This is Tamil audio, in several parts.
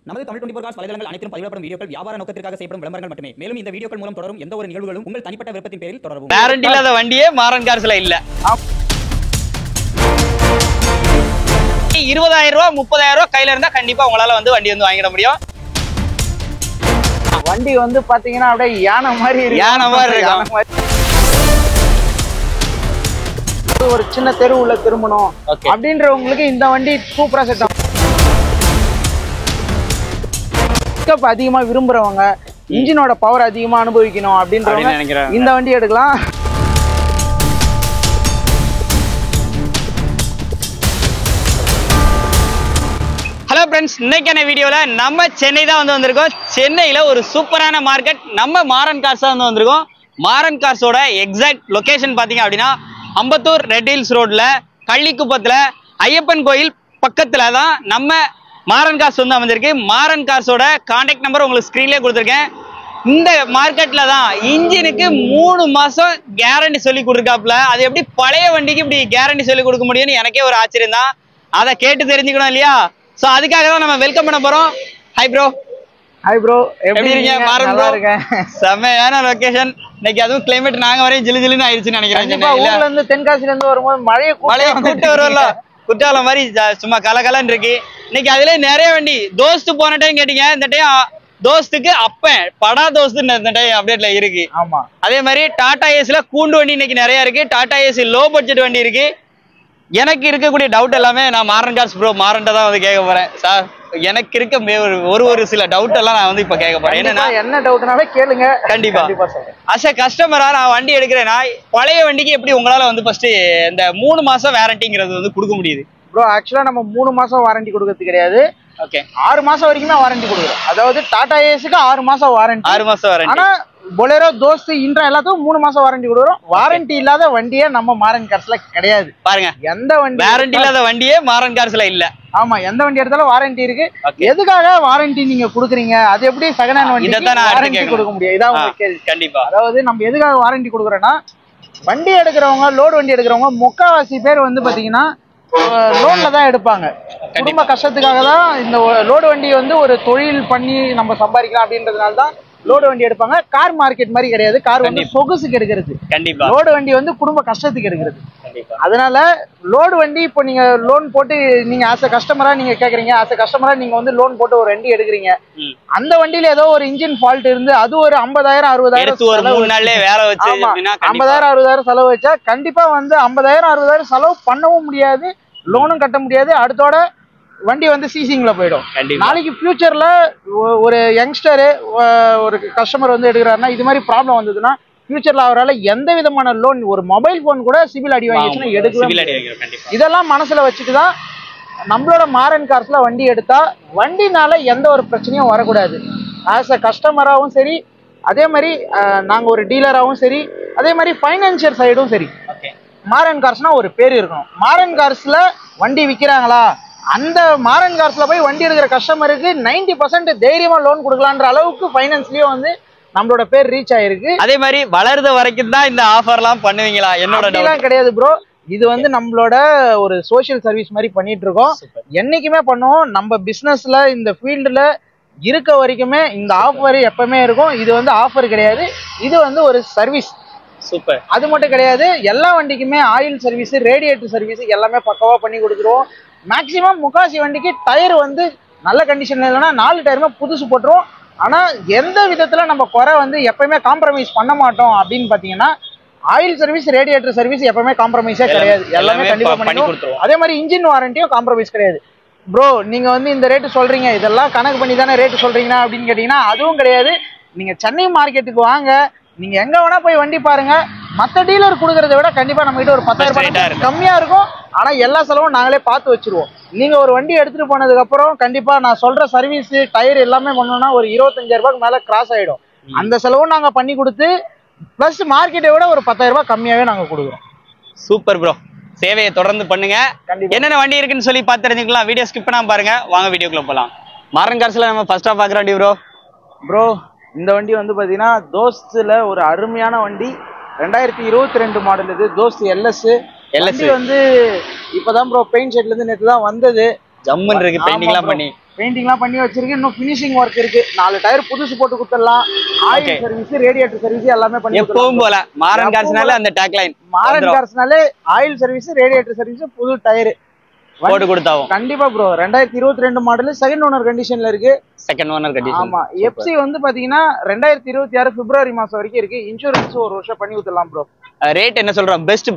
நமது தமிழ் 24 காஸ் வலைதளங்கள் அனைத்தும் பதிவிடப்படும் வீடியோக்கள் வியாபார நோக்கத்திற்காக செய்யப்படும் விளம்பரங்கள் மட்டுமே. மேலும் இந்த வீடியோக்கள் மூலம் தொடரும் எந்த ஒரு நிகழ்வுகளும் உங்கள் தனிப்பட்ட விருப்பத்தின் பேரில் தொடரும். வாரண்டி இல்லாத வண்டியே மாறன் கார்ஸ்ல இல்ல. 20000 ரூபாய் 30000 ரூபாய் கையில இருந்தா கண்டிப்பா உங்களால வந்து வண்டி வந்து வாங்கிட முடியும். வண்டி வந்து பாத்தீங்கன்னா அப்படியே யானை மாதிரி இருக்கு. ஒரு சின்ன தெரு உள்ள திரும்பணும் அப்படின்றவங்களுக்கு இந்த வண்டி சூப்பரா செட் ஆகும். அதிகமா விரும்புறவங்க இன்ஜினோட பவர் அதிகமா அனுபவிக்கணும் அப்படின்றவங்க இந்த வண்டி எடுக்கலாம். ஹலோ ஃப்ரெண்ட்ஸ், இன்னைக்கான வீடியோல நம்ம சென்னை தான் வந்து வந்திருக்கோம். சென்னையில ஒரு சூப்பரான மார்க்கெட் நம்ம மாறன் கார்ஸ் தான் வந்து வந்திருக்கோம். மாறன் கார்ஸோட எக்ஸாக்ட் லொகேஷன் பாத்தீங்க அப்படின்னா அம்பத்தூர் ரெட் ஹில்ஸ் ரோட்ல கள்ளிக்குப்பத்துல ஐயப்பன் கோயில் பக்கத்துல தான் நம்ம மாறன் கார்ஸ் வந்து அமைஞ்சிருக்கு. மாறன் கார்ஸோட கான்டாக்ட் நம்பர் உங்களுக்கு ஸ்கிரீன்லேயே கொடுத்துருக்கேன். இந்த மார்க்கெட்ல தான் இன்ஜினுக்கு 3 மாசம் கேரண்டி சொல்லி கொடுக்காப்புல. அது எப்படி பழைய வண்டிக்கு இப்படி கேரண்டி சொல்லி கொடுக்க முடியும்னு எனக்கே ஒரு ஆச்சரியம் தான். அதை கேட்டு தெரிஞ்சுக்கணும் இல்லையா? ஸோ அதுக்காக தான் நம்ம வெல்கம் பண்ண போறோம். Hi bro. ஹாய் ப்ரோ, எப்படி இருக்கீங்க? மாறன் ப்ரோ, செமையான லொகேஷன். இன்னைக்கு அதுவும் கிளைமேட் நாங்க வரையும் ஜிலு ஜிலுன்னு ஆயிடுச்சுன்னு நினைக்கிறேன். தென்காசில இருந்து வரும்போது மழையை கூட்டு வரும்ல, குற்றாலம் மாதிரி சும்மா கலகலன்னு இருக்கு. இன்னைக்கு அதுல நிறைய வண்டி. தோஸ்து போன டைம் கேட்டீங்க, இந்த டைம் தோஸ்துக்கு அப்பன் படா தோஸ்து இந்த டைம் அப்டேட்ல இருக்கு. ஆமா, அதே மாதிரி டாடா ஏஸ்ல கூண்டு வண்டி இன்னைக்கு நிறைய இருக்கு. டாடா ஏசி லோ பட்ஜெட் வண்டி இருக்கு. எனக்கு இருக்கக்கூடிய டவுட் எல்லாமே நான் மாறன் கார்ஸ் ப்ரோ மாறன்ட்ட தான் வந்து கேட்க போறேன். சார், எனக்கு இருக்க ஒரு சில டவுட் எல்லாம் நான் வந்து இப்ப கேட்க போறேன். என்னன்னா, என்ன டவுட்னாவே கேளுங்க. கண்டிப்பா. அஸ் எ கஸ்டமரா நான் வண்டி எடுக்கிறேன்னா பழைய வண்டிக்கு எப்படி உங்களால வந்து ஃபர்ஸ்ட் இந்த 3 மாசம் வாரண்டிங்கிறது வந்து கொடுக்க முடியுது? ப்ரோ, ஆக்சுவலா நம்ம 3 மாசம் வாரண்டி கொடுக்கறது கிடையாது. ஓகே, 6 மாசம் வரைக்குமே வாரண்டி கொடுக்குறோம். அதாவது டாடா ஏஸுக்கு 6 மாசம் வாரண்டி. 6 மாசம் வாரண்டி. ஆனா பொலேரோ, தோஸ்து, இன்ட்ரா எல்லாத்துக்கும் 3 மாசம் வாரண்டி கொடுக்குறோம். வாரண்டி இல்லாத வண்டியே நம்ம மாறன் கார்ஸ்ல கிடையாது. பாருங்க, எந்த வண்டி வாரண்டி இல்லாத வண்டியே மாறன் கார்ஸ்ல இல்ல. ஆமா, எந்த வண்டி எடுத்தாலும் வாரண்டி இருக்கு. எதுக்காக வாரண்டி நீங்க குடுக்குறீங்க? அது எப்படி செகண்ட் ஹேண்ட் வண்டி வாரண்டி கொடுக்க முடியும்? இதான் உங்களுக்கு கேள்வி. கண்டிப்பா. அதாவது நம்ம எதுக்காக வாரண்டி கொடுக்குறோம்னா, வண்டி எடுக்கிறவங்க, லோடு வண்டி எடுக்கிறவங்க முக்காவாசி பேர் வந்து பாத்தீங்கன்னா லோன்ல தான் எடுப்பாங்க. குடும்ப கஷ்டத்துக்காக தான் இந்த லோடு வண்டி வந்து ஒரு தொழில் பண்ணி நம்ம சம்பாதிக்கலாம் அப்படின்றதுனால தான் லோடு வண்டி எடுப்பாங்க. கார் மார்க்கெட் மாதிரி கிடையாது. கார் வந்து சொகுசுக்கு எடுக்கிறது. கண்டிப்பா. லோடு வண்டி வந்து குடும்ப கஷ்டத்துக்கு எடுக்கிறது. அதனால லோடு வண்டி இப்போ நீங்க லோன் போட்டு நீங்க ஆஸ் அ கஸ்டமரா நீங்க கேக்குறீங்க. ஆஸ் அ கஸ்டமரா நீங்க வந்து லோன் போட்டு ஒரு வண்டி எடுக்கிறீங்க. அந்த வண்டியில ஏதோ ஒரு இன்ஜின் ஃபால்ட் இருந்து அது ஒரு 50000 60000 50,000 செலவு வச்சா கண்டிப்பா வந்து 50,000 60,000 செலவு பண்ணவும் முடியாது, லோனும் கட்ட முடியாது. அடுத்தோட வண்டி வந்து சீசிங்ல போயிடும். நாளைக்கு ஃபியூச்சர்ல ஒரு யங்ஸ்டரு ஒரு கஸ்டமர் வந்து எடுக்கிறாருன்னா இது மாதிரி ப்ராப்ளம் வந்ததுன்னா ஃபியூச்சர்ல அவரால் எந்த விதமான லோன், ஒரு மொபைல் போன் கூட சிவில் அடி வாங்கிச்சுன்னா எடுக்கவே. இதெல்லாம் மனசுல வச்சுட்டு தான் நம்மளோட மாறன் கார்ஸ்ல வண்டி எடுத்தா வண்டினால எந்த ஒரு பிரச்சனையும் வரக்கூடாது. ஆஸ் அ கஸ்டமராகவும் சரி, அதே மாதிரி நாங்க ஒரு டீலராகவும் சரி, அதே மாதிரி ஃபைனான்சியல் சைடும் சரி. மாறன் கார்ஸ்னா ஒரு பேர் இருக்கணும். மாறன் கார்ஸ்ல வண்டி விற்கிறாங்களா, அந்த மாறன் கார்ஸ்ல போய் வண்டி எடுக்கிற கஸ்டமருக்கு 90% தைரியமா லோன் கொடுக்கலான்ற அளவுக்கு ஃபைனான்ஸ்லயும் வந்து நம்மளோட பேர் ரீச் ஆயிருக்கு. அதே மாதிரி வளர்ந்த வரைக்கும் தான் இந்த ஆஃபர்லாம் பண்ணுவீங்களா? என்னோட கிடையாது ப்ரோ, இது வந்து நம்மளோட ஒரு சோசியல் சர்வீஸ் மாதிரி பண்ணிட்டு இருக்கோம். என்னைக்குமே பண்ணுவோம். நம்ம பிசினஸ்ல இந்த ஃபீல்டுல இருக்க வரைக்குமே இந்த ஆஃபர் எப்பவுமே இருக்கும். இது வந்து ஆஃபர் கிடையாது, இது வந்து ஒரு சர்வீஸ். சூப்பர். அது மட்டும் கிடையாது, எல்லா வண்டிக்குமே ஆயில் சர்வீஸ், ரேடியேட்டர் சர்வீஸ் எல்லாமே பக்கவா பண்ணி கொடுத்துருவோம். மேக்சிமம் முக்காசி வண்டிக்கு டயர் வந்து நல்ல கண்டிஷன்ல இல்லைன்னா 4 டயருமே புதுசு போட்டுருவோம். ஆனா எந்த விதத்துல நம்ம குறை வந்து எப்பயுமே காம்ப்ரமைஸ் பண்ண மாட்டோம் அப்படின்னு பாத்தீங்கன்னா, ஆயில் சர்வீஸ், ரேடியேட்டர் சர்வீஸ் எப்பவுமே காம்ப்ரமைஸே கிடையாது, எல்லாமே கண்டிப்பா பண்ணி கொடுத்துருவோம். அதே மாதிரி இன்ஜின் வாரண்டியும் காம்ப்ரமைஸ் கிடையாது. ப்ரோ, நீங்க வந்து இந்த ரேட்டு சொல்றீங்க, இதெல்லாம் கணக்கு பண்ணி தானே ரேட்டு சொல்றீங்கன்னா அப்படின்னு கேட்டீங்கன்னா அதுவும் கிடையாது. நீங்க சென்னை மார்க்கெட்டுக்கு வாங்க, நீங்க எங்க வேணா போய் வண்டி பாருங்க. மற்ற டீலர் கொடுக்கறத விட கண்டிப்பா நம்ம கிட்ட ஒரு 10,000 கம்மியா இருக்கும். ஆனா எல்லா செலவும் நாங்களே பார்த்து வச்சிருவோம். நீங்க ஒரு வண்டி எடுத்துட்டு போனதுக்கு அப்புறம் கண்டிப்பா நான் சொல்ற சர்வீஸ், டயர் எல்லாமே பண்ணோம்னா ஒரு 25,000 மேல கிராஸ் ஆயிடும். அந்த செலவும் நாங்க பண்ணி கொடுத்து பிளஸ் மார்க்கெட்டை விட ஒரு 10,000 கம்மியாவே நாங்க கொடுக்குறோம். சூப்பர் ப்ரோ, சேவையை தொடர்ந்து பண்ணுங்க. என்னென்ன வண்டி இருக்குன்னு சொல்லி பார்த்து தெரிஞ்சுக்கலாம். வீடியோ ஸ்கிப் பண்ணாம பாருங்க. வாங்க வீடியோக்குள்ள போலாம். மாறன் கார்ஸ்ல நம்ம ஃபர்ஸ்டா பாக்குற வண்டி ப்ரோ, இந்த வண்டி வந்து பாத்தீங்கன்னா தோஸ்துல ஒரு அருமையான வண்டி. 2022 மாடல். இது தோஸ்து எல்எஸ் வந்து இப்பதான் ப்ரோ பெயிண்ட் ஷெட்ல இருந்து நேற்று தான் வந்தது. ஜம்மன் இருக்கு பெயிண்டிங்லாம் பண்ணி பெயிண்டிங்லாம் பண்ணி வச்சிருக்கு. இன்னும் ஃபினிஷிங் ஒர்க் இருக்கு. 4 டயர் புதுசு போட்டு கொடுத்துடலாம். ஆயில் சர்வீஸ், ரேடியேட்டர் சர்வீஸ் எல்லாமே பண்ணி எப்பவும் போல மாறன் கார்ஸ்னால அந்த டேக்லைன் மாறன் கார்ஸ்னாலே ஆயில் சர்வீஸ், ரேடியேட்டர் சர்வீஸ், புது டயர் போட்டு கொடுத்தாவும் கண்டிப்பா ப்ரோ. 2022 மாடல் செகண்ட் ஓனர் கண்டிஷன்ல இருக்கு. Second owner condition. ஆமா. எஃப்சி வந்து பாத்தீங்கன்னா 2026 பிப்ரவரி மாசம் வரைக்கும் இருக்கு. இன்சூரன்ஸ் 1 வருஷம் பண்ணி கொடுத்துடலாம் ப்ரோ. ரேட் என்ன சொல்றோம்? பெஸ்ட்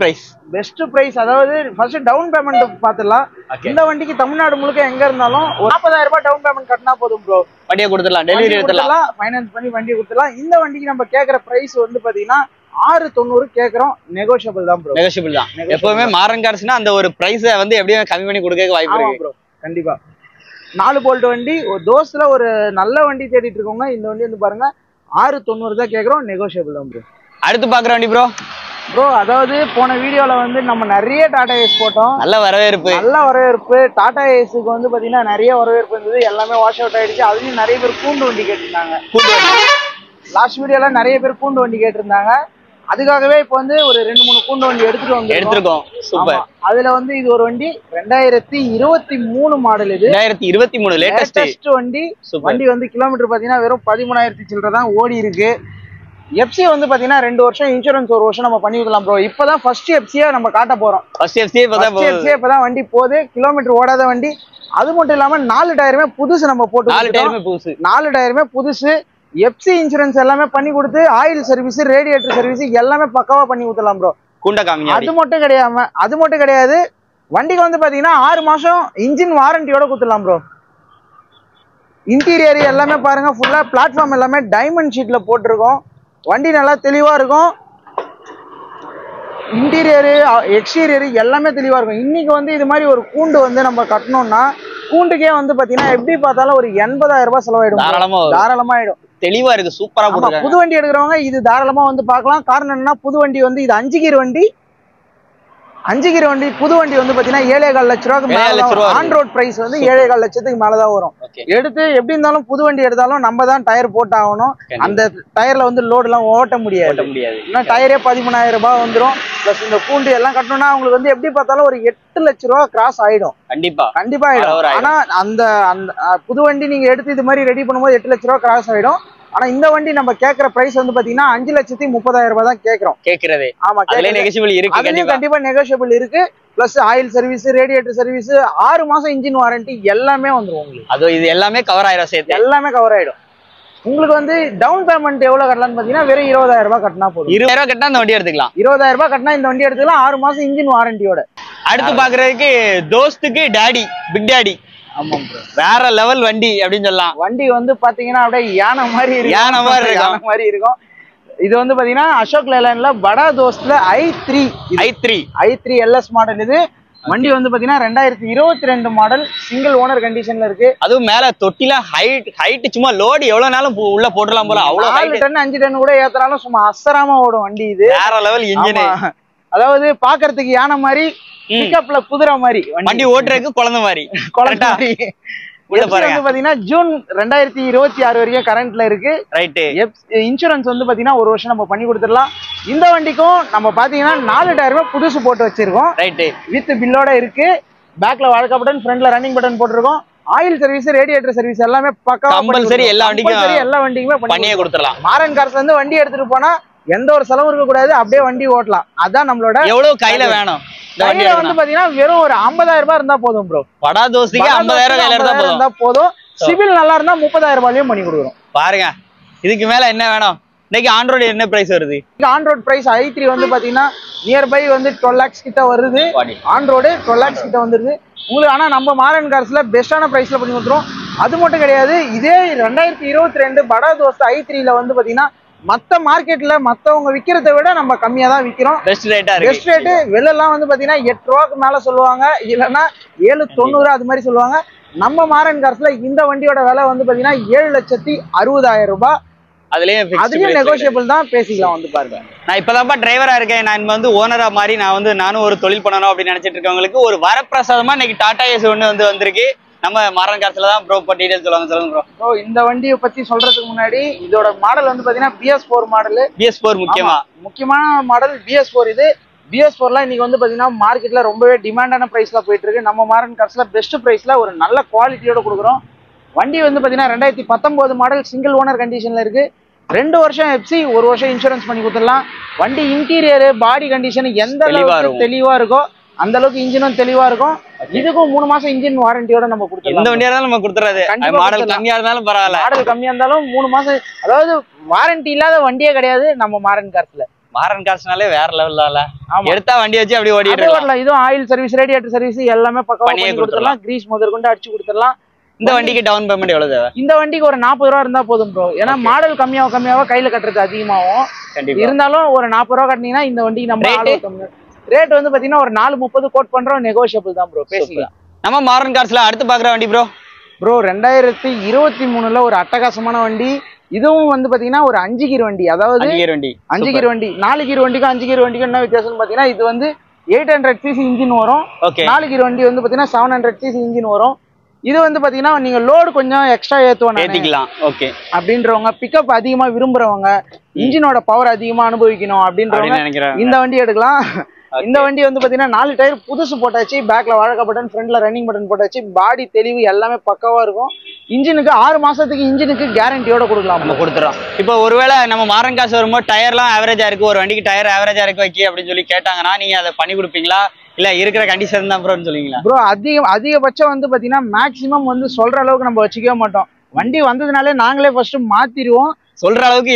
பிரைஸ் அதாவது ஃபர்ஸ்ட் டவுன் பேமெண்ட் பாத்துடலாம். இந்த வண்டிக்கு தமிழ்நாடு முழுக்க எங்க இருந்தாலும் 40,000 ரூபாய் டவுன் பேமெண்ட் கட்டினா போதும் ப்ரோ. வண்டியை கொடுத்துடலாம், டெலிவரி எடுத்துடலாம், ஃபைனான்ஸ் பண்ணி வண்டியை கொடுத்துடலாம். இந்த வண்டிக்கு நம்ம கேக்குற பிரைஸ் வந்து பாத்தீங்கன்னா 690 கேக்குறோம். நெகோஷியபிள் தான் ப்ரோ. நெகோஷியபிள் தான். எப்பவுமே மாறன் கார்ஸ்னா அந்த ஒரு பிரைஸ வந்து எப்படியும் கம்மி பண்ணி கொடுக்க வாய்ப்பு இருக்கு ப்ரோ. கண்டிப்பா 4 போல்ட் வண்டி ஒரு தோஸ்ல ஒரு நல்ல வண்டி தேடிட்டு இருக்கவங்க இந்த வண்டி வந்து பாருங்க 690 தான் கேக்குறோம். நெகோஷியபிள் தான் ப்ரோ. அடுத்து பாக்குற வண்டி ப்ரோ அதாவது போன வீடியோல வந்து நம்ம நிறைய டாடா ஏஸ் போட்டோம். நல்ல வரவேற்பு. டாடா ஏஸுக்கு வந்து பாத்தீங்கன்னா நிறைய வரவேற்பு இருந்தது. எல்லாமே வாஷ் அவுட் ஆயிடுச்சு. அதுலயும் நிறைய பேர் கூண்டு வண்டி கேட்டிருந்தாங்க. லாஸ்ட் வீடியோல நிறைய பேர் கூண்டு வண்டி கேட்டிருந்தாங்க. அதுக்காகவே இப்ப வந்து ஒரு 2-3 கூண்டு வண்டி எடுத்துருக்கோம். சூப்பர். அதுல வந்து இது ஒரு வண்டி 2023 மாடல். இது 2023 லேட்டஸ்ட் வண்டி. வண்டி வந்து கிலோமீட்டர் பாத்தீங்கன்னா வெறும் 13,000 சில்லற தான் ஓடி இருக்கு. எஃப்சி வந்து பாத்தீங்கன்னா 2 வருஷம், இன்சூரன்ஸ் 1 வருஷம் நம்ம பண்ணி கொடுக்கலாம் ப்ரோ. இப்பதான் ஃபர்ஸ்ட் எஃப்சியா நம்ம காட்ட போறோம். இப்பதான் வண்டி போகுது. கிலோமீட்டர் ஓடாத வண்டி. அது மட்டும் இல்லாம 4 டயருமே புதுசு நம்ம போட்டு 4 டயருமே புதுசு. எஃப்சி இன்சூரன்ஸ் எல்லாமே பண்ணி கொடுத்து ஆயில் சர்வீஸ், ரேடியேட்டர் சர்வீஸ் எல்லாமே பக்காவா பண்ணி கொடுத்துலாம் ப்ரோ. அது மட்டும் கிடையாது. வண்டிக்கு வந்து பாத்தீங்கன்னா 6 மாசம் இன்ஜின் வாரண்டியோட கொடுத்துலாம் ப்ரோ. இன்டீரியர் எல்லாமே பாருங்க, ஃபுல்லா பிளாட்ஃபார்ம் எல்லாமே டைமண்ட் ஷீட்ல போட்டிருக்கோம். வண்டி நல்லா தெளிவா இருக்கும். இன்டீரியரு, எக்ஸ்டீரியரு எல்லாமே தெளிவா இருக்கும். இன்னைக்கு வந்து இது மாதிரி ஒரு கூண்டு வந்து நம்ம கட்டணும்னா கூண்டுக்கே வந்து பாத்தீங்கன்னா எப்படி பார்த்தாலும் ஒரு 80,000 ரூபாய் செலவாயிடும். தாராளமா ஆயிடும். தெளிவா இருக்கு, சூப்பரா போட்டுருக்காங்க. புது வண்டி எடுக்கிறவங்க இது தாராளமா வந்து பார்க்கலாம். காரணம் என்னன்னா புது வண்டி வந்து இது 5 கீர் வண்டி. புது வண்டி வந்து பாத்தீங்கன்னா 7,4 லட்ச ரூபாய்க்கு ஆன் ரோட் பிரைஸ் வந்து 7,4 லட்சத்துக்கு மேலதான் வரும். எடுத்து எப்படி இருந்தாலும் புது வண்டி எடுத்தாலும் நம்ம தான் டயர் போட்டு ஆகணும். அந்த டயர்ல வந்து லோடு எல்லாம் ஓட்ட முடியாது. டயரே 13,000 ரூபாய் வந்துடும். பிளஸ் இந்த கூண்டு எல்லாம் கட்டணும்னா அவங்களுக்கு வந்து எப்படி பார்த்தாலும் ஒரு 8 லட்ச ரூபாய் கிராஸ் ஆயிடும். கண்டிப்பா ஆயிடும். ஆனா அந்த புது வண்டி நீங்க எடுத்து இது மாதிரி ரெடி பண்ணும்போது 8 லட்ச ரூபாய் கிராஸ் ஆயிடும். ஆனா இந்த வண்டி நம்ம கேக்குற பிரைஸ் வந்து பாத்தீங்கன்னா 5,30,000 ரூபாய் தான் கேக்குறோம். ஆமா, கண்டிப்பா நெகோஷியபிள் இருக்கு. Plus oil service, radiator service, 6 மாசம் இன்ஜின் வாரண்டி எல்லாமே வந்துரும் உங்களுக்கு. இது எல்லாமே கவர் ஆயிடும். எல்லாமே கவர் ஆயிடும். உங்களுக்கு வந்து டவுன் பேமெண்ட் எவ்வளவு கட்டலாம்னு பாத்தீங்கன்னா வெறும் 20,000 ரூபாய் கட்டினா போதும். 20,000 ரூபாய் கட்டினா இந்த வண்டி எடுத்துக்கலாம். 20,000 ரூபாய் கட்டினா இந்த வண்டி எடுத்துக்கலாம். 6 மாசம் இன்ஜின் வாரண்டியோட. அடுத்து பாக்குறதுக்கு தோஸ்துக்கு டாடி, பிக் டாடி. ஆமா, வேற லெவல் வண்டி அப்படின்னு சொல்லலாம். வண்டி வந்து பாத்தீங்கன்னா அப்படியே யானை மாதிரி இருக்கும். இது வந்து பாத்தீங்கன்னா அசோக் லேலண்ட்ல படா தோஸ்த்ல i3 LS மாடல். இது வண்டி வந்து பாத்தீங்கன்னா 2022 மாடல். சிங்கிள் ஓனர் கண்டிஷன்ல இருக்கு. அதுவும் மேல தொட்டில ஹைட் சும்மா லோடு எவ்வளவு நாளும் உள்ள போடலாம் போல. அவ்வளவு 4 டன் 5 டன் கூட ஏத்தறாலும் சும்மா அசராம ஓடும் வண்டி. இது வேற லெவல் இன்ஜின். அதாவது பாக்குறதுக்கு யானை மாதிரி, பிக்கப்ல குதிரை மாதிரி, வண்டி ஓட்டுறதுக்கு குழந்தை மாதிரி. பாத்தீங்கன்னா ஜூன் 2026 வரைக்கும் கரண்ட்ல இருக்கு. இன்சூரன்ஸ் வந்து பாத்தீங்கன்னா 1 வருஷம் நம்ம பண்ணி கொடுத்துடலாம். இந்த வண்டிக்கும் நம்ம பாத்தீங்கன்னா 4 டயருமே புதுசு போட்டு வச்சிருக்கோம். வித் பில்லோட இருக்கு. பேக்ல வாழ்க்கை பட்டன், ஃப்ரண்ட்ல ரன்னிங் பட்டன் போட்டிருக்கோம். ஆயில் சர்வீஸ், ரேடியேட்டர் சர்வீஸ் எல்லாமே பக்காவா கம்பல்சரி. எல்லா வண்டிக்குமே பண்ணியே கொடுத்துடலாம். மாறன் கார்ஸ்ல இருந்து வண்டி எடுத்துட்டு போனா எந்த ஒரு செலவு இருக்க கூடாது. அப்படியே வண்டி ஓட்டலாம். அதான் நம்மளோட. எவ்வளவு கையில வேணும் வந்து பாத்தீங்கன்னா வெறும் ஒரு 50,000 ரூபாய் இருந்தா போதும் ப்ரோ. படா தோஸ்துக்கு 50,000 இருந்தா போதும். சிவில் நல்லா இருந்தா 30,000 ரூபாயும் பண்ணி கொடுக்குறோம். பாருங்க, இதுக்கு மேல என்ன வேணும்? இன்னைக்கு ஆண்ட்ராய்டு என்ன பிரைஸ் வருது? ஆண்ட்ராய்டு பிரைஸ் i3 வந்து பாத்தீங்கன்னா நியர்பை வந்து 12 lakhs கிட்ட வருது. ஆண்ட்ராய்டு 12 lakhs கிட்ட வந்துருது உங்களுக்கு. ஆனா நம்ம மாரன் கார்ஸ்ல பெஸ்டான பிரைஸ்ல பண்ணி கொடுத்துரும். அது மட்டும் கிடையாது. இதே 2022 படா தோஸ்த் i3ல வந்து பாத்தீங்கன்னா மத்த மார்க்கெட்ல மத்தவங்க விக்கிறதை விட நம்ம கம்மியா தான் விக்கிறோம். Best rate. வெளியெல்லாம் வந்து பாத்தீங்கன்னா 8 ரூபாய்க்கு மேல சொல்லுவாங்க, இல்லன்னா 790 அது மாதிரி சொல்லுவாங்க. நம்ம மாரன் கார்ஸ்ல இந்த வண்டியோட விலை வந்து பாத்தீங்கன்னா 7,60,000 ரூபாய். அதுலயும் நெகோஷியபிள் தான், பேசிக்கலாம். வந்து பாருங்க, நான் இப்பதான் டிரைவரா இருக்கேன். நான் வந்து ஓனரா மாதிரி நானும் ஒரு தொழில் பண்ணணும் அப்படின்னு நினைச்சிட்டு இருக்கவங்களுக்கு ஒரு வரப்பிரசாதமா இன்னைக்கு டாடா ஏஸ் ஒண்ணு வந்திருக்கு. நம்ம மாரன் கார்ஸ்ல தான் ப்ரோ டீடைல்ஸ் சொல்லுங்க ப்ரோ. இந்த வண்டியை பத்தி சொல்றதுக்கு முன்னாடி இதோட மாடல் வந்து பாத்தீங்கன்னா BS4 மாடல். BS4 முக்கியமான மாடல். BS4 இது BS4லாம் இன்னைக்கு வந்து பாத்தீங்கன்னா மார்க்கெட்ல ரொம்பவே டிமாண்டான பிரைஸ்ல போயிட்டு இருக்கு. நம்ம மாரன் கார்ஸ்ல பெஸ்ட் பிரைஸ்ல ஒரு நல்ல குவாலிட்டியோட கொடுக்குறோம். வண்டி வந்து பாத்தீங்கன்னா 2019 மாடல் சிங்கிள் ஓனர் கண்டிஷன்ல இருக்கு. 2 வருஷம் எஃப்சி, 1 வருஷம் இன்சூரன்ஸ் பண்ணி கொடுத்துடலாம். வண்டி இன்டீரியர் பாடி கண்டிஷன் எந்த அளவுக்கு தெளிவா இருக்கோ அந்த அளவுக்கு இன்ஜினும் தெளிவா இருக்கும். இதுக்கும் 3 மாசம் இன்ஜின் வாரண்டியோட நம்ம கொடுத்துடலாம். இந்த வண்டியா இருந்தாலும் நம்ம கொடுத்துறாது. மாடல் கம்மியா இருந்தாலும் பரவாயில்ல. மாடல் கம்மியா இருந்தாலும் 3 மாசம், அதாவது வாரண்டி இல்லாத வண்டியே கிடையாது நம்ம மாரன் கார்ஸ்ல. மாரன் கார்ஸ்னாலே வேற லெவல்ல. எடுத்தா வண்டி வச்சு அப்படியே ஓடிட்டு இருக்கலாம். இதுவும் ஆயில் சர்வீஸ், ரேடியேட்டர் சர்வீஸ் எல்லாமே பக்கவா பண்ணி கொடுத்துடலாம். கிரீஸ் முதற்கொண்டு அடிச்சு கொடுத்துடலாம். இந்த வண்டிக்கு டவுன் பேமெண்ட் எவ்வளவு தேவை? இந்த வண்டிக்கு ஒரு 40 ரூபா இருந்தா போதும் ப்ரோ. ஏன்னா மாடல் கம்மியாவா கையில கட்டுறது அதிகமாகும். இருந்தாலும் ஒரு 40 ரூபா கட்டினீங்கன்னா இந்த வண்டிக்கு நம்ம ரேட் வந்து பாத்தீங்கன்னா ஒரு 430 கோட் பண்றோம். நெகோஷியபிள் தான் ப்ரோ, பேசிக்கலாம். நம்ம மாரன் கார்ஸ்ல அடுத்து பாக்குற வண்டி ப்ரோ 2023ல ஒரு அட்டகாசமான வண்டி. இதுவும் வந்து பாத்தீங்கன்னா ஒரு 5 கீர் வண்டி. அதாவது 5 கீர் வண்டி. 4 கீர் வண்டிக்கும் 5 கீர் வண்டிக்கும் என்ன வித்தியாசம்னு பாத்தீங்கன்னா, இது வந்து 800 cc இன்ஜின் வரும். 4 கீர் வண்டி வந்து பாத்தீங்கன்னா 700 cc இன்ஜின் வரும். இது வந்து பாத்தீங்கன்னா நீங்க லோடு கொஞ்சம் எக்ஸ்ட்ரா ஏத்திக்கலாம் அப்படின்றவங்க, பிக்கப் அதிகமா விரும்புறவங்க, இன்ஜினோட பவர் அதிகமா அனுபவிக்கணும் அப்படின்றவங்க இந்த வண்டி எடுக்கலாம். இந்த வண்டி வந்து பாத்தீங்கன்னா 4 டயர் புதுசு போட்டாச்சு. பேக்ல வாழக்க பட்டன், ஃப்ரண்ட்ல ரன்னிங் பட்டன் போட்டாச்சு. பாடி தெளிவு எல்லாமே பக்காவா இருக்கும். இன்ஜினுக்கு 6 மாசத்துக்கு இன்ஜினுக்கு கேரண்டியோட கொடுக்கலாம், நம்ம கொடுத்துறோம். இப்போ ஒருவேளை நம்ம மாரன் காசு வரும்போது டயர்லாம் ஆவரேஜா இருக்கு, ஒரு வண்டிக்கு டயர் ஆவரேஜா இருக்கு வைக்கி அப்படின்னு சொல்லி கேட்டாங்கன்னா நீங்க அதை பண்ணி கொடுப்பீங்களா, இல்ல இருக்கிற கண்டிஷன் தான் ப்ரோன்னு சொல்லுவீங்களா? ப்ரோ அதிகபட்சம் வந்து பாத்தீங்கன்னா மேக்சிமம் வந்து சொல்ற அளவுக்கு நம்ம வச்சுக்கவே மாட்டோம். வண்டி வந்ததுனாலே நாங்களே ஃபர்ஸ்ட் மாத்திடுவோம். சொல்ற அளவுக்கு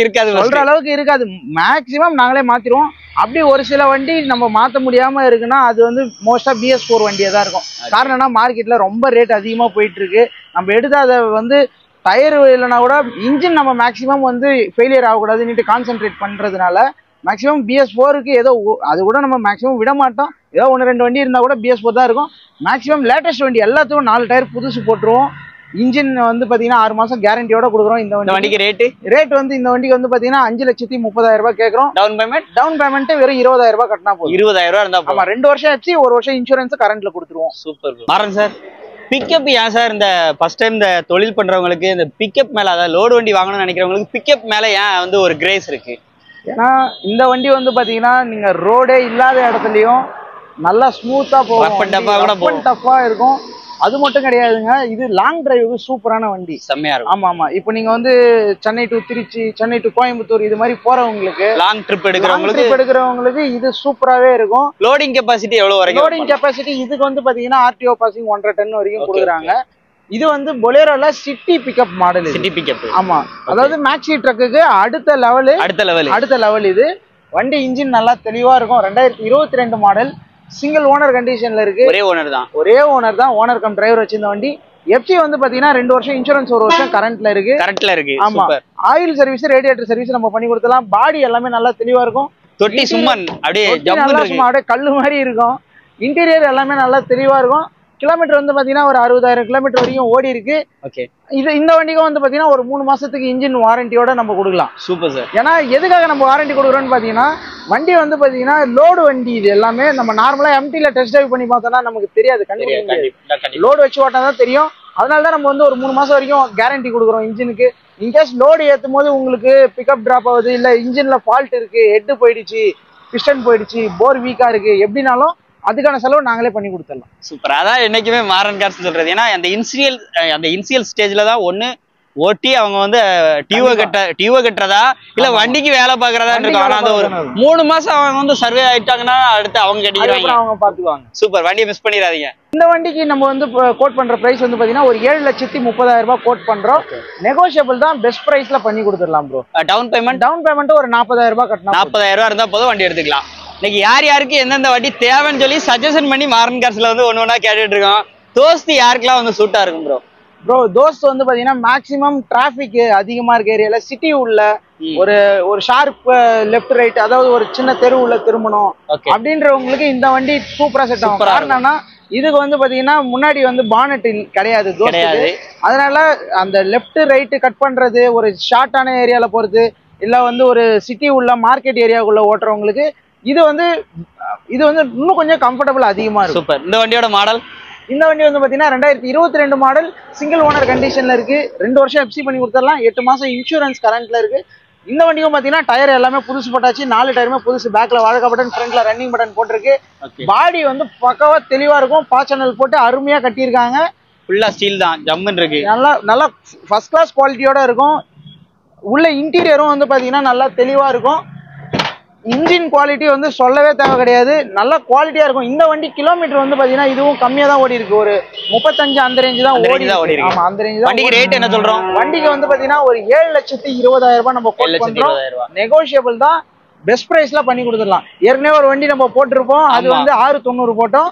இருக்காது. மேக்சிமம் நாங்களே மாத்திடுவோம். அப்படி ஒரு சில வண்டி நம்ம மாத்த முடியாம இருக்குன்னா அது வந்து மோஸ்டா BS4 வண்டியா தான் இருக்கும். காரணம்னா மார்க்கெட்ல ரொம்ப ரேட் அதிகமா போயிட்டு இருக்கு. நம்ம எடுத்து அதை வந்து டயர் இல்லைன்னா கூட இன்ஜின் நம்ம மேக்சிமம் வந்து ஃபெயிலியர் ஆகக்கூடாதுன்னு கான்சென்ட்ரேட் பண்றதுனால மேக்சிமம் BS4க்கு ஏதோ அது கூட நம்ம மேக்சிமம் விட மாட்டோம். ஏதோ 1-2 வண்டி இருந்தா கூட BS4 தான் இருக்கும். மேக்சிமம் லேட்டஸ்ட் வண்டி எல்லாத்துக்கும் 4 டயர் புதுசு போட்டுருவோம். இன்ஜின் வந்து பாத்தீங்கன்னா 6 மாசம் கேரண்டியோட கொடுக்குறோம். இந்த வண்டிக்கு ரேட் வந்து இந்த வண்டிக்கு வந்து பாத்தீங்கன்னா 5,30,000 ரூபாய் கேட்கறோம். டவுன் பேமெண்ட் வெறும் 20,000 ரூபாய் கட்டினா போதும். 20,000 ரூபாய் இருந்தா போதும். 2 வருஷம் எஃப்சி, 1 வருஷம் இன்சூரன்ஸ் கரண்ட்ல கொடுத்துருவோம். Super Maran sir. பிக்கப் ஏன் சார் இந்த ஃபர்ஸ்ட் டைம் இந்த தொழில் பண்றவங்களுக்கு இந்த பிக்கப் மேல, அதாவது லோடு வண்டி வாங்கணும்னு நினைக்கிறவங்களுக்கு பிக்கப் மேல ஏன் வந்து ஒரு கிரேஸ் இருக்கு? ஏன்னா இந்த வண்டி வந்து பாத்தீங்கன்னா நீங்க ரோடே இல்லாத இடத்துலயும் நல்லா ஸ்மூத்தா போகும், டஃப்பா இருக்கும். அது மட்டும் கிடையாதுங்க, இது லாங் டிரைவுக்கு சூப்பரான வண்டி, செம்மையா இருக்கும். ஆமா. இப்போ நீங்க வந்து சென்னை டு திருச்சி, சென்னை டு கோயம்புத்தூர் இது மாதிரி போறவங்களுக்கு, லாங் ட்ரிப் எடுக்கிறவங்களுக்கு இது சூப்பராவே இருக்கும். லோடிங் கெபாசிட்டி எவ்வளவு வரைக்கும்? லோடிங் கெபாசிட்டி இதுக்கு வந்து பாத்தீங்கன்னா RTO பாசிங் 1.5 டன் வரைக்கும் கொடுக்குறாங்க. இது வந்து பொலேரோல city pickup model. City pickup. ஆமா. அதாவது மேக்ஸி ட்ரக்குக்கு அடுத்த லெவல் இது. வண்டி இன்ஜின் நல்லா தெளிவா இருக்கும். 2022 மாடல், சிங்கிள் ஓனர் கண்டிஷன்ல இருக்கு. ஒரே ஓனர் தான். ஓனர் கம் டிரைவர் வச்சிருந்த வண்டி. எஃப்சி வந்து பாத்தீங்கன்னா 2 வருஷம் இன்சூரன்ஸ், 1 வருஷம் கரண்ட்ல இருக்கு. ஆமா. ஆயில் சர்வீஸ், ரேடியேட்டர் சர்வீஸ் நம்ம பண்ணி கொடுத்தலாம். பாடி எல்லாமே நல்லா தெளிவா இருக்கும். தொட்டி சும்மன் அப்படியே கல்லு மாதிரி இருக்கும். இன்டீரியர் எல்லாமே நல்லா தெளிவா இருக்கும். கிலோமீட்டர் வந்து பாத்தீங்கன்னா ஒரு 60,000 கிலோமீட்டர் வரைக்கும் ஓடி இருக்கு. இந்த வண்டிக்கும் வந்து பாத்தீங்கன்னா ஒரு 3 மாசத்துக்கு இன்ஜின் வாரண்டியோட நம்ம கொடுக்கலாம். Super sir. ஏன்னா எதுக்காக நம்ம வாரண்டி கொடுக்குறோம்னு பாத்தீங்கன்னா, வண்டி வந்து பாத்தீங்கன்னா லோடு வண்டி. இது எல்லாமே நம்ம நார்மலா எம்டில டெஸ்ட் டிரைவ் பண்ணி பார்த்தோம்னா நமக்கு தெரியாது. லோடு வச்சு ஓட்டா தான் தெரியும். அதனாலதான் நம்ம வந்து ஒரு 3 மாசம் வரைக்கும் கேரண்டி கொடுக்குறோம் இன்ஜினுக்கு. இன்கேஸ் லோடு ஏற்றும் போது உங்களுக்கு பிக்கப் டிராப் ஆகுது, இல்ல இன்ஜின்ல ஃபால்ட் இருக்கு, ஹெட் போயிடுச்சு, பிஸ்டன் போயிடுச்சு, போர் வீக்கா இருக்கு, எப்படினாலும் அதுக்கான செலவு நாங்களே பண்ணி கொடுத்துடலாம். சூப்பர். அதான் என்னைக்குமே மாரன் கார்ஸ் சொல்றது. ஏன்னா அந்த இனிஷியல் ஸ்டேஜ்ல தான் ஒண்ணு ஓட்டி அவங்க வந்து டியூவ கட்டுறதா இல்ல வண்டிக்கு வேலை பாக்குறதா இருக்கும். ஆனா அந்த ஒரு 3 மாசம் அவங்க வந்து சர்வே ஆயிட்டாங்கன்னா அடுத்து அவங்க கட்டிடுவாங்க, அவங்க பாத்துக்குவாங்க. சூப்பர். வண்டியை மிஸ் பண்ணிடாதீங்க. இந்த வண்டிக்கு நம்ம வந்து கோட் பண்ற பிரைஸ் வந்து பாத்தீங்கன்னா ஒரு 7,30,000 ரூபாய் கோட் பண்றோம். நெகோஷியபிள் தான், பெஸ்ட் பிரைஸ்ல பண்ணி கொடுத்துடலாம் ப்ரோ. டவுன் பேமெண்ட் ஒரு 40,000 ரூபாய் கட்டணும். 40,000 ரூபாய் இருந்தா போதும், வண்டி எடுத்துக்கலாம். இன்னைக்கு யாருக்கு எந்தெந்த வண்டி தேவைன்னு சொல்லி சஜஷன் பண்ணி மாரன் கார்ஸ்ல வந்து ஒண்ணு கேட்டுட்டு இருக்கோம். தோஸ்து யாருக்கெல்லாம் வந்து சூட்டா இருக்கும் ப்ரோ? தோஸ்து வந்து பாத்தீங்கன்னா மேக்சிமம் டிராபிக் அதிகமா இருக்க ஏரியால, சிட்டி உள்ள ஒரு ஷார்ப் லெஃப்ட் ரைட், அதாவது ஒரு சின்ன தெரு உள்ள திரும்பணும் அப்படின்றவங்களுக்கு இந்த வண்டி சூப்பரா செட் ஆகும். காரணம்னா இதுக்கு வந்து பாத்தீங்கன்னா முன்னாடி வந்து பானட் கிடையாது. அதனால அந்த லெஃப்ட் ரைட் கட் பண்றது, ஒரு ஷார்ட்டான ஏரியால போறது, இல்ல வந்து ஒரு சிட்டி உள்ள மார்க்கெட் ஏரியாவுக்குள்ள ஓட்டுறவங்களுக்கு இது வந்து இன்னும் கொஞ்சம் கம்ஃபர்டபுள் அதிகமா இருக்கும். சூப்பர். இந்த வண்டியோட மாடல்? இந்த வண்டி வந்து பாத்தீங்கன்னா 2022 மாடல், சிங்கிள் ஓனர் கண்டிஷன்ல இருக்கு. 2 வருஷம் எஃப்சி பண்ணி கொடுத்துடலாம். 8 மாசம் இன்சூரன்ஸ் கரண்ட்ல இருக்கு. இந்த வண்டிக்கும் பாத்தீங்கன்னா டயர் எல்லாமே புதுசு போட்டாச்சு, 4 டயருமே புதுசு. பேக்ல வாழக்கா பட்டன், ஃப்ரண்ட்ல ரன்னிங் பட்டன் போட்டிருக்கு. பாடி வந்து பக்காவா தெளிவா இருக்கும். பாச்சனல் போட்டு அருமையா கட்டியிருக்காங்க. ஃபுல்லா ஸ்டீல் தான், ஜம்முன்னு இருக்கு. நல்லா ஃபர்ஸ்ட் கிளாஸ் குவாலிட்டியோட இருக்கும். உள்ள இன்டீரியரும் வந்து பாத்தீங்கன்னா நல்லா தெளிவா இருக்கும். இன்ஜின் குவாலிட்டி வந்து சொல்லவே தேவை கிடையாது, நல்ல குவாலிட்டியா இருக்கும். இந்த வண்டி கிலோமீட்டர் வந்து பாத்தீங்கன்னா இதுவும் கம்மியா தான் ஓடி இருக்கு, ஒரு 35 அந்த ரேஞ்சு தான் ஓடி இருக்கு. ஆமா, அந்த ரேஞ்சு தான். வண்டிக்கு ரேட் என்ன சொல்றோம்? வண்டிக்கு வந்து பாத்தீங்கன்னா ஒரு 7,20,000 ரூபாய் நம்ம கோட் பண்றோம். நெகோஷியபிள் தான், பெஸ்ட் பிரைஸ்ல பண்ணி கொடுத்துடலாம். ஏற்கனவே ஒரு வண்டி நம்ம போட்டிருப்போம், அது வந்து 690 போட்டோம்.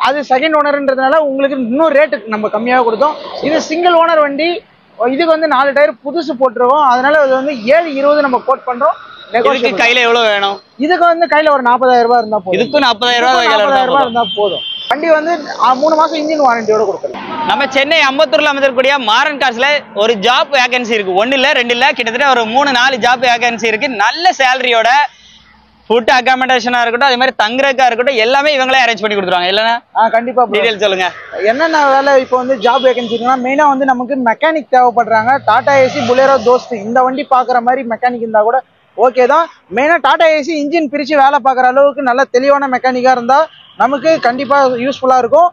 அது செகண்ட் ஓனர்ன்றதுனால உங்களுக்கு இன்னும் ரேட்டு நம்ம கம்மியாக கொடுத்தோம். இது சிங்கிள் ஓனர் வண்டி, இதுக்கு வந்து 4 டயர் புதுசு போட்டுருவோம். அதனால அது வந்து 7,20 நம்ம கோட் பண்றோம். கையில எவ்வளவு வேணும்? இதுக்கு வந்து கையில ஒரு 40,000 ரூபாய் இருந்தா போதும். இதுக்கு 40,000 ரூபாய் இருந்தா போதும். வண்டி வந்து 3 மாசம் இன்ஜின் வாரண்டியோட கொடுக்கலாம். நம்ம சென்னை அம்பத்தூர்ல அமைந்திருக்கக்கூடிய மாறன் கார்ஸ்ல ஒரு ஜாப் வேகன்சி இருக்கு. 1 இல்ல 2 இல்ல, கிட்டத்தட்ட ஒரு 3-4 ஜாப் வேகன்சி இருக்கு. நல்ல சேலரியோட ஃபுட் அகாமடேஷனா இருக்கட்டும், அதே மாதிரி தங்குறதுக்கா இருக்கட்டும், எல்லாமே இவங்களே அரேஞ்ச் பண்ணி கொடுத்துருவாங்க. இல்லைன்னா கண்டிப்பா டீடைல் சொல்லுங்க. என்னென்ன வேலை இப்போ வந்து ஜாப் வேகன்சி இருக்குன்னா, மெயினா வந்து நமக்கு மெக்கானிக் தேவைப்படுறாங்க. டாடா ஏசி, புலேரோ, தோஸ்து இந்த வண்டி பாக்குற மாதிரி மெக்கானிக் இருந்தா கூட ஓகே தான். மெயினா டாடா ஏசி இன்ஜின் பிரிச்சு வேலை பார்க்குற அளவுக்கு நல்ல தெளிவான மெக்கானிக்கா இருந்தா நமக்கு கண்டிப்பா யூஸ்ஃபுல்லா இருக்கும்.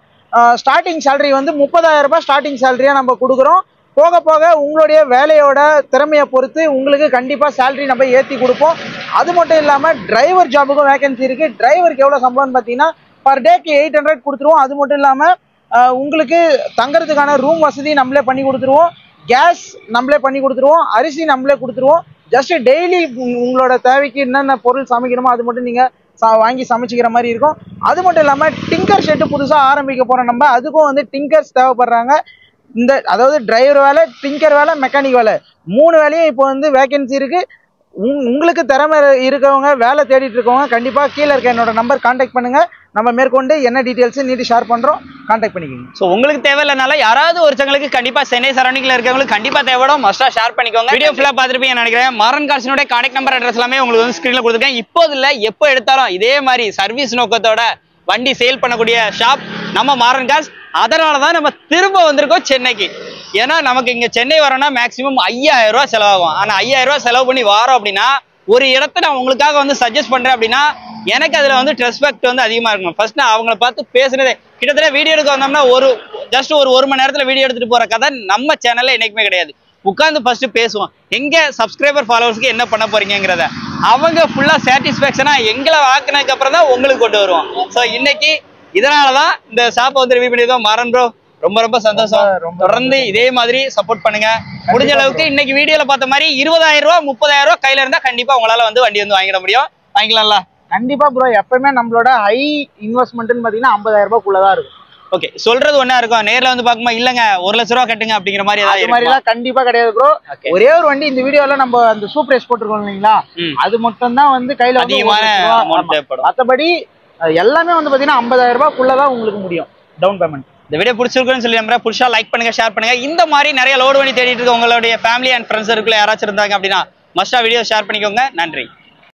ஸ்டார்டிங் சேலரி வந்து 30,000 ரூபாய் ஸ்டார்டிங் சேலரியா நம்ம கொடுக்குறோம். போக போக உங்களுடைய வேலையோட திறமையை பொறுத்து உங்களுக்கு கண்டிப்பா சேலரி நம்ம ஏற்றி கொடுப்போம். அது மட்டும் இல்லாம டிரைவர் ஜாபுக்கும் வேகன்சி இருக்கு. டிரைவருக்கு எவ்வளவு சம்பளம் பார்த்தீங்கன்னா பர் டேக்கு 800 கொடுத்துருவோம். அது மட்டும் இல்லாம உங்களுக்கு தங்கறதுக்கான ரூம் வசதி நம்மளே பண்ணி கொடுத்துருவோம். கேஸ் நம்மளே பண்ணி கொடுத்துருவோம். அரிசி நம்மளே கொடுத்துருவோம். ஜஸ்ட் டெய்லி உங்களோட தேவைக்கு என்னென்ன பொருள் சமைக்கணுமோ அது மட்டும் நீங்க வாங்கி சமைச்சிக்கிற மாதிரி இருக்கும். அது மட்டும் இல்லாம டிங்கர் ஷெட்டு புதுசா ஆரம்பிக்க போறோம் நம்ம. அதுக்கும் வந்து டிங்கர்ஸ் தேவைப்படுறாங்க. இந்த அதாவது டிரைவர் வேலை, டிங்கர் வேலை, மெக்கானிக் வேலை 3 வேலையும் இப்போ வந்து வேகன்சி இருக்கு. உங்களுக்கு திறமை இருக்கவங்க, வேலை தேடிட்டு இருக்கவங்க கண்டிப்பா கீழே இருக்க என்னோட நம்பர் கான்டாக்ட் பண்ணுங்க. நம்ம மேற்கொண்டு என்ன டீடைல்ஸ் நீட்டு ஷேர் பண்றோம், கான்டாக்ட் பண்ணிக்கோங்க. ஸோ உங்களுக்கு தேவையில்லைனால யாராவது ஒருத்தங்களுக்கு கண்டிப்பா சென்னை சரௌண்டிங்ல இருக்கவங்களுக்கு கண்டிப்பா தேவைப்படும், மஸ்டா ஷேர் பண்ணிக்கோங்க. வீடியோ ஃபுல்லா பார்த்துருப்பீங்க நினைக்கிறேன். மாறன் கார்ஸினோட கான்டாக்ட் நம்பர், அட்ரஸ் எல்லாமே உங்களுக்கு வந்து ஸ்கிரீன்ல கொடுத்துருக்கேன். இப்போது இல்லை, எப்போ எடுத்தாலும் இதே மாதிரி சர்வீஸ் நோக்கத்தோட வண்டி சேல் பண்ணக்கூடிய ஷாப் நம்ம மாறன் கார்ஸ். அதனாலதான் நம்ம திரும்ப வந்திருக்கோம் சென்னைக்கு. ஏன்னா நமக்கு இங்க சென்னை வரோம்னா மேக்சிமம் 5,000 ரூபாய் செலவாகும். ஆனா 5,000 ரூபாய் செலவு பண்ணி வாரோம் அப்படின்னா ஒரு இடத்த நான் உங்களுக்காக வந்து சஜஸ்ட் பண்றேன் அப்படின்னா எனக்கு அதுல வந்து ரெஸ்பெக்ட் வந்து அதிகமா இருக்கும். ஃபர்ஸ்ட் நான் அவங்கள பார்த்து பேசுனதே, கிட்டத்தட்ட வீடியோ எடுக்க வந்தோம்னா ஒரு மணி நேரத்துல வீடியோ எடுத்துட்டு போற கதை நம்ம சேனல்ல என்னைக்குமே கிடையாது. உட்காந்து ஃபர்ஸ்ட் பேசுவோம், எங்க சப்ஸ்கிரைபர் ஃபாலோவர்ஸ்க்கு என்ன பண்ண போறீங்கிறத. அவங்க ஃபுல்லா சாட்டிஸ்பேக்ஷனா எங்களை வாக்குனதுக்கு அப்புறம் தான் உங்களுக்கு கொண்டு வருவோம். ஸோ இன்னைக்கு இதனாலதான் இந்த ஷாப்பை வந்து ரிவ்யூ பண்ணிருக்கோம். மாறன் ப்ரோ, ரொம்ப ரொம்ப சந்தோஷம். தொடர்ந்து இதே மாதிரி சப்போர்ட் பண்ணுங்க. முடிஞ்ச அளவுக்கு இன்னைக்கு வீடியோல பார்த்த மாதிரி 20,000 ரூபாய் 30,000 ரூபாய் கையில இருந்தா கண்டிப்பா உங்களால வந்து வண்டி வந்து வாங்கிட முடியும். வாங்கிக்கலாம்ல? கண்டிப்பா ப்ரோ. எப்பவுமே நம்மளோட ஹை இன்வெஸ்ட்மெண்ட்னு பாத்தீங்கன்னா 50,000 ரூபாய்க்குள்ளதான் இருக்கும். ஓகே, சொல்றது ஒண்ணா இருக்கும், நேர்ல வந்து பாக்கும்போது இல்லங்க 1,00,000 ரூபாய் கட்டுங்க அப்படிங்கிற மாதிரி அது மாதிரி எல்லாம் கண்டிப்பா கிடையாது ப்ரோ. ஒரே ஒரு வண்டி இந்த வீடியோல நம்ம அந்த சூப்பர் ரேஸ் போட்டிருக்கோம் இல்லைங்களா, அது மட்டும் தான் வந்து கையில மத்தபடி எல்லாமே வந்து பாத்தீங்கன்னா 50,000 ரூபாய்க்குள்ளதான் உங்களுக்கு முடியும் டவுன் பேமெண்ட். இந்த வீடியோ பிடிச்சிருக்குன்னு சொல்லி நம்புறேன். புடிச்சா லைக் பண்ணுங்க, ஷேர் பண்ணுங்க. இந்த மாதிரி நிறைய லோடு வண்டி தேடிட்டு இருக்க உங்களுடைய ஃபேமிலி அண்ட் ஃப்ரெண்ட்ஸ் இருக்குள்ள யாராச்சும் இருந்தாங்க அப்படின்னா மஸ்டா வீடியோ ஷேர் பண்ணிக்கோங்க. நன்றி.